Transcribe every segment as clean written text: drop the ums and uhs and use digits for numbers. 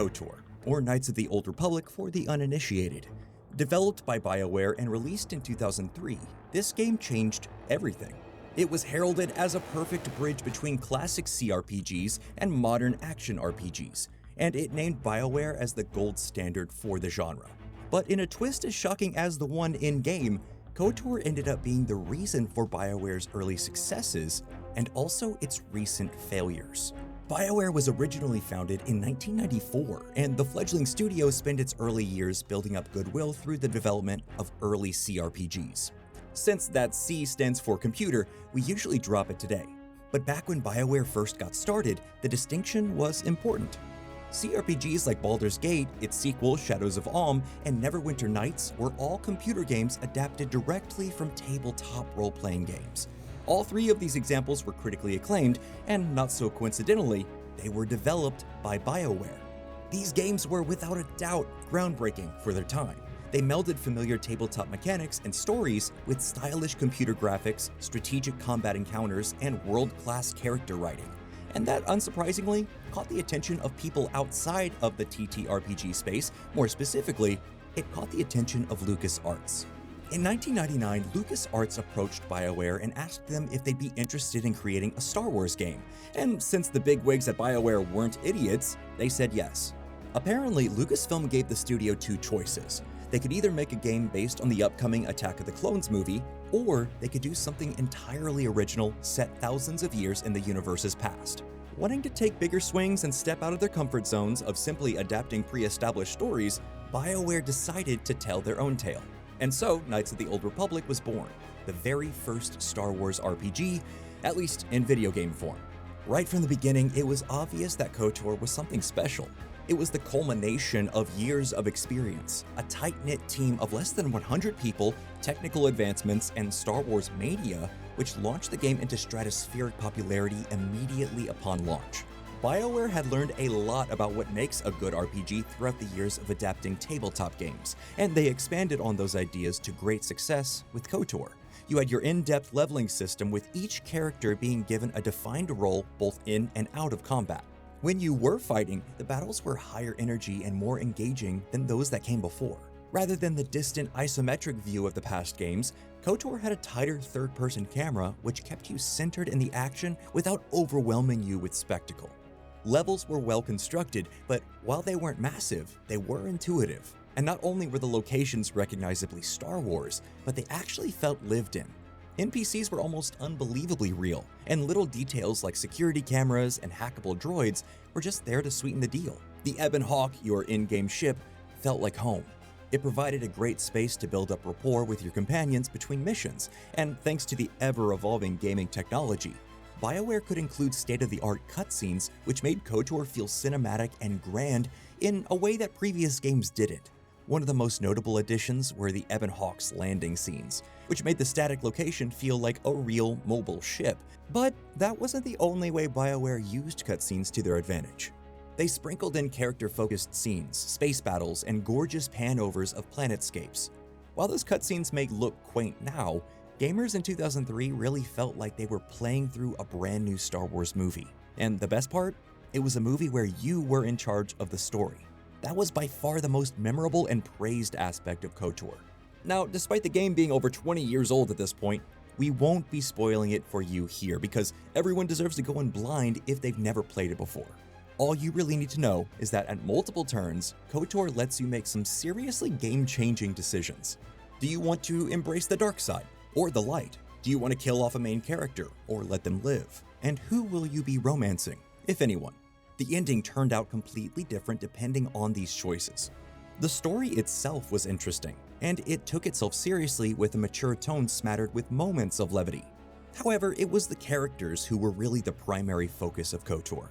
KotOR, or Knights of the Old Republic for the uninitiated. Developed by BioWare and released in 2003, this game changed everything. It was heralded as a perfect bridge between classic CRPGs and modern action RPGs, and it named BioWare as the gold standard for the genre. But in a twist as shocking as the one in-game, KotOR ended up being the reason for BioWare's early successes and also its recent failures. BioWare was originally founded in 1994, and the fledgling studio spent its early years building up goodwill through the development of early CRPGs. Since that C stands for computer, we usually drop it today. But back when BioWare first got started, the distinction was important. CRPGs like Baldur's Gate, its sequel Shadows of Alm, and Neverwinter Nights were all computer games adapted directly from tabletop role-playing games. All three of these examples were critically acclaimed, and not so coincidentally, they were developed by BioWare. These games were without a doubt groundbreaking for their time. They melded familiar tabletop mechanics and stories with stylish computer graphics, strategic combat encounters, and world-class character writing. And that, unsurprisingly, caught the attention of people outside of the TTRPG space. More specifically, it caught the attention of LucasArts. In 1999, LucasArts approached BioWare and asked them if they'd be interested in creating a Star Wars game. And since the bigwigs at BioWare weren't idiots, they said yes. Apparently, Lucasfilm gave the studio two choices. They could either make a game based on the upcoming Attack of the Clones movie, or they could do something entirely original set thousands of years in the universe's past. Wanting to take bigger swings and step out of their comfort zones of simply adapting pre-established stories, BioWare decided to tell their own tale. And so, Knights of the Old Republic was born, the very first Star Wars RPG, at least in video game form. Right from the beginning, it was obvious that KotOR was something special. It was the culmination of years of experience, a tight-knit team of less than 100 people, technical advancements, and Star Wars mania, which launched the game into stratospheric popularity immediately upon launch. BioWare had learned a lot about what makes a good RPG throughout the years of adapting tabletop games, and they expanded on those ideas to great success with KotOR. You had your in-depth leveling system with each character being given a defined role both in and out of combat. When you were fighting, the battles were higher energy and more engaging than those that came before. Rather than the distant isometric view of the past games, KotOR had a tighter third-person camera which kept you centered in the action without overwhelming you with spectacle. Levels were well constructed, but while they weren't massive, they were intuitive. And not only were the locations recognizably Star Wars, but they actually felt lived in. NPCs were almost unbelievably real, and little details like security cameras and hackable droids were just there to sweeten the deal. The Ebon Hawk, your in-game ship, felt like home. It provided a great space to build up rapport with your companions between missions, and thanks to the ever-evolving gaming technology, BioWare could include state-of-the-art cutscenes which made KotOR feel cinematic and grand in a way that previous games didn't. One of the most notable additions were the Ebon Hawk's landing scenes, which made the static location feel like a real mobile ship. But that wasn't the only way BioWare used cutscenes to their advantage. They sprinkled in character-focused scenes, space battles, and gorgeous panovers of planetscapes. While those cutscenes may look quaint now, gamers in 2003 really felt like they were playing through a brand new Star Wars movie. And the best part? It was a movie where you were in charge of the story. That was by far the most memorable and praised aspect of KotOR. Now, despite the game being over 20 years old at this point, we won't be spoiling it for you here because everyone deserves to go in blind if they've never played it before. All you really need to know is that at multiple turns, KotOR lets you make some seriously game-changing decisions. Do you want to embrace the dark side or the light? Do you want to kill off a main character or let them live? And who will you be romancing, if anyone? The ending turned out completely different depending on these choices. The story itself was interesting, and it took itself seriously with a mature tone smattered with moments of levity. However, it was the characters who were really the primary focus of KotOR.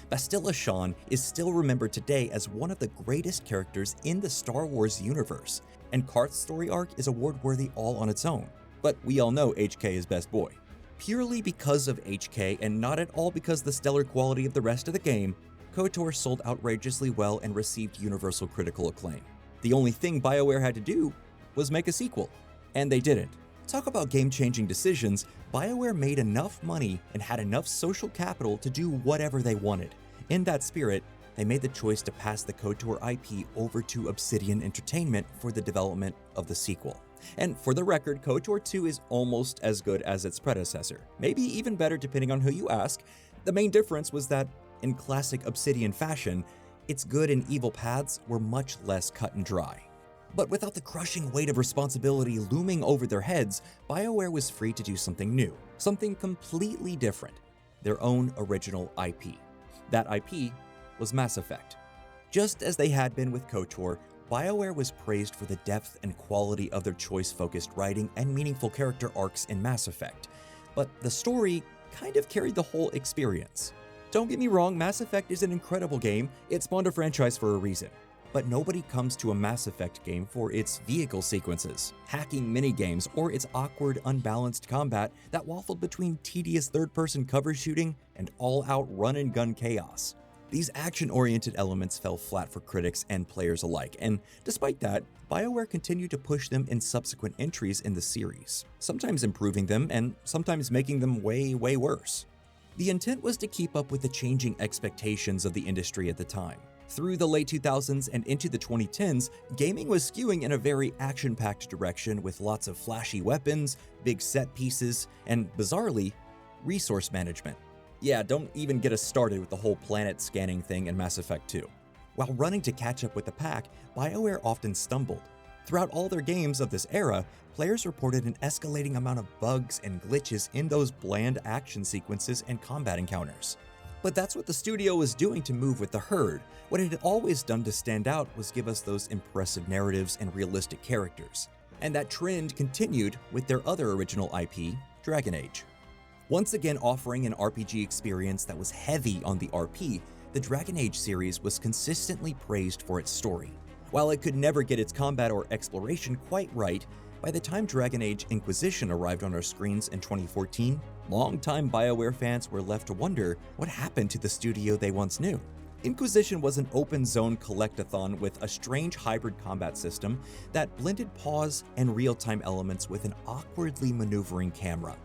Bastila Shan is still remembered today as one of the greatest characters in the Star Wars universe, and Karth's story arc is award-worthy all on its own. But we all know HK is best boy. Purely because of HK and not at all because the stellar quality of the rest of the game, KotOR sold outrageously well and received universal critical acclaim. The only thing BioWare had to do was make a sequel, and they didn't. Talk about game-changing decisions, BioWare made enough money and had enough social capital to do whatever they wanted. In that spirit, they made the choice to pass the KotOR IP over to Obsidian Entertainment for the development of the sequel. And for the record, KotOR 2 is almost as good as its predecessor, maybe even better depending on who you ask. The main difference was that, in classic Obsidian fashion, its good and evil paths were much less cut and dry. But without the crushing weight of responsibility looming over their heads, BioWare was free to do something new, something completely different, their own original IP. That IP was Mass Effect. Just as they had been with KotOR, BioWare was praised for the depth and quality of their choice-focused writing and meaningful character arcs in Mass Effect, but the story kind of carried the whole experience. Don't get me wrong, Mass Effect is an incredible game, it spawned a franchise for a reason. But nobody comes to a Mass Effect game for its vehicle sequences, hacking minigames, or its awkward, unbalanced combat that waffled between tedious third-person cover shooting and all-out run-and-gun chaos. These action-oriented elements fell flat for critics and players alike, and despite that, BioWare continued to push them in subsequent entries in the series, sometimes improving them and sometimes making them way worse. The intent was to keep up with the changing expectations of the industry at the time. Through the late 2000s and into the 2010s, gaming was skewing in a very action-packed direction with lots of flashy weapons, big set pieces, and bizarrely, resource management. Yeah, don't even get us started with the whole planet scanning thing in Mass Effect 2. While running to catch up with the pack, BioWare often stumbled. Throughout all their games of this era, players reported an escalating amount of bugs and glitches in those bland action sequences and combat encounters. But that's what the studio was doing to move with the herd. What it had always done to stand out was give us those impressive narratives and realistic characters. And that trend continued with their other original IP, Dragon Age. Once again offering an RPG experience that was heavy on the RP, the Dragon Age series was consistently praised for its story. While it could never get its combat or exploration quite right, by the time Dragon Age Inquisition arrived on our screens in 2014, longtime BioWare fans were left to wonder what happened to the studio they once knew. Inquisition was an open-zone collectathon with a strange hybrid combat system that blended pause and real-time elements with an awkwardly maneuvering camera.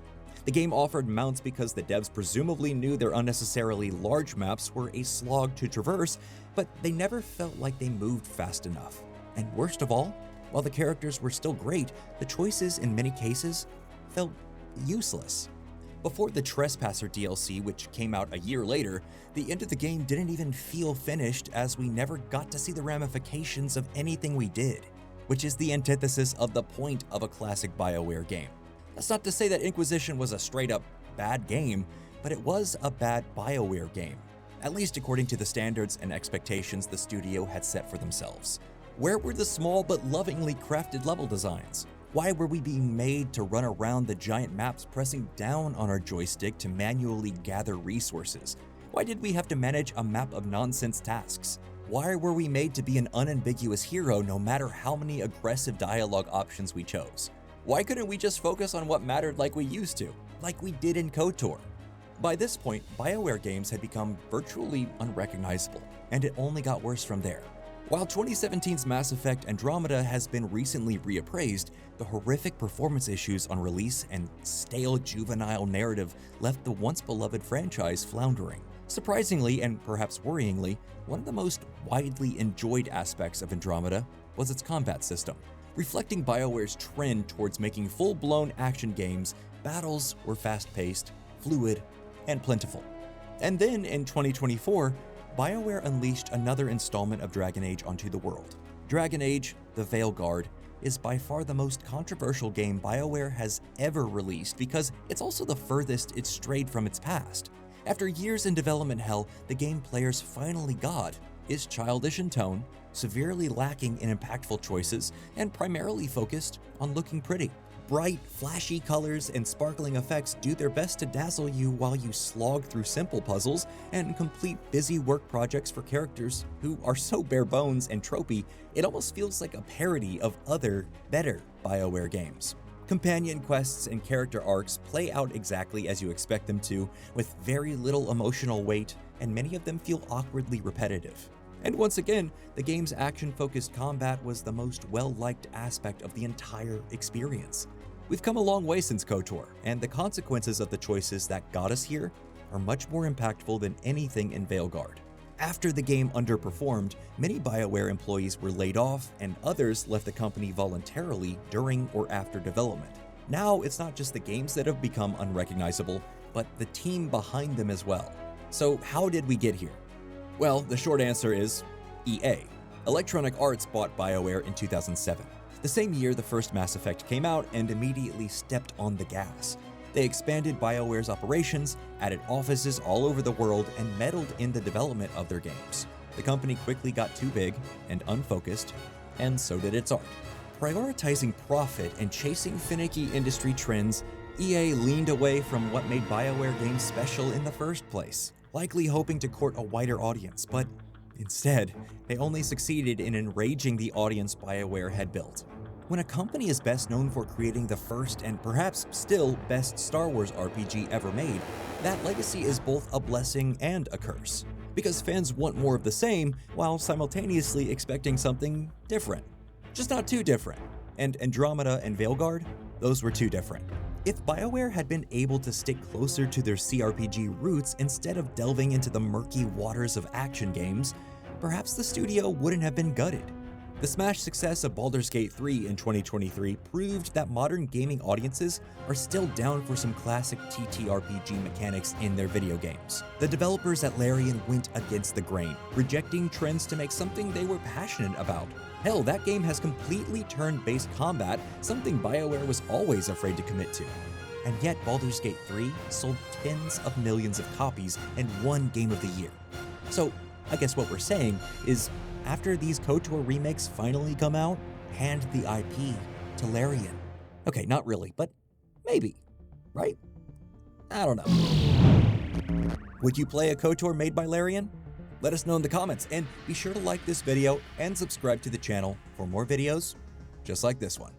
The game offered mounts because the devs presumably knew their unnecessarily large maps were a slog to traverse, but they never felt like they moved fast enough. And worst of all, while the characters were still great, the choices in many cases felt useless. Before the Trespasser DLC, which came out a year later, the end of the game didn't even feel finished as we never got to see the ramifications of anything we did, which is the antithesis of the point of a classic BioWare game. That's not to say that Inquisition was a straight-up bad game, but it was a bad BioWare game, at least according to the standards and expectations the studio had set for themselves. Where were the small but lovingly crafted level designs? Why were we being made to run around the giant maps pressing down on our joystick to manually gather resources? Why did we have to manage a map of nonsense tasks? Why were we made to be an unambiguous hero no matter how many aggressive dialogue options we chose? Why couldn't we just focus on what mattered like we used to, like we did in KotOR? By this point, BioWare games had become virtually unrecognizable, and it only got worse from there. While 2017's Mass Effect Andromeda has been recently reappraised, the horrific performance issues on release and stale juvenile narrative left the once-beloved franchise floundering. Surprisingly, and perhaps worryingly, one of the most widely enjoyed aspects of Andromeda was its combat system. Reflecting BioWare's trend towards making full-blown action games, battles were fast-paced, fluid, and plentiful. And then, in 2024, BioWare unleashed another installment of Dragon Age onto the world. Dragon Age: The Veilguard is by far the most controversial game BioWare has ever released because it's also the furthest it's strayed from its past. After years in development hell, the game players finally got is childish in tone, severely lacking in impactful choices, and primarily focused on looking pretty. Bright, flashy colors and sparkling effects do their best to dazzle you while you slog through simple puzzles and complete busy work projects for characters who are so bare bones and tropey, it almost feels like a parody of other, better BioWare games. Companion quests and character arcs play out exactly as you expect them to, with very little emotional weight, and many of them feel awkwardly repetitive. And once again, the game's action-focused combat was the most well-liked aspect of the entire experience. We've come a long way since KotOR, and the consequences of the choices that got us here are much more impactful than anything in Veilguard. After the game underperformed, many BioWare employees were laid off and others left the company voluntarily during or after development. Now, it's not just the games that have become unrecognizable, but the team behind them as well. So how did we get here? Well, the short answer is EA. Electronic Arts bought BioWare in 2007. The same year the first Mass Effect came out and immediately stepped on the gas. They expanded BioWare's operations, added offices all over the world, and meddled in the development of their games. The company quickly got too big and unfocused, and so did its art. Prioritizing profit and chasing finicky industry trends, EA leaned away from what made BioWare games special in the first place, likely hoping to court a wider audience, but instead, they only succeeded in enraging the audience BioWare had built. When a company is best known for creating the first and perhaps still best Star Wars RPG ever made, that legacy is both a blessing and a curse, because fans want more of the same while simultaneously expecting something different. Just not too different. And Andromeda and Veilguard, those were too different. If BioWare had been able to stick closer to their CRPG roots instead of delving into the murky waters of action games, perhaps the studio wouldn't have been gutted. The smash success of Baldur's Gate 3 in 2023 proved that modern gaming audiences are still down for some classic TTRPG mechanics in their video games. The developers at Larian went against the grain, rejecting trends to make something they were passionate about. Hell, that game has completely turn-based combat, something BioWare was always afraid to commit to. And yet Baldur's Gate 3 sold tens of millions of copies and won Game of the Year. So I guess what we're saying is, after these KotOR remakes finally come out, hand the IP to Larian. Okay, not really, but maybe, right? I don't know. Would you play a KotOR made by Larian? Let us know in the comments, and be sure to like this video and subscribe to the channel for more videos just like this one.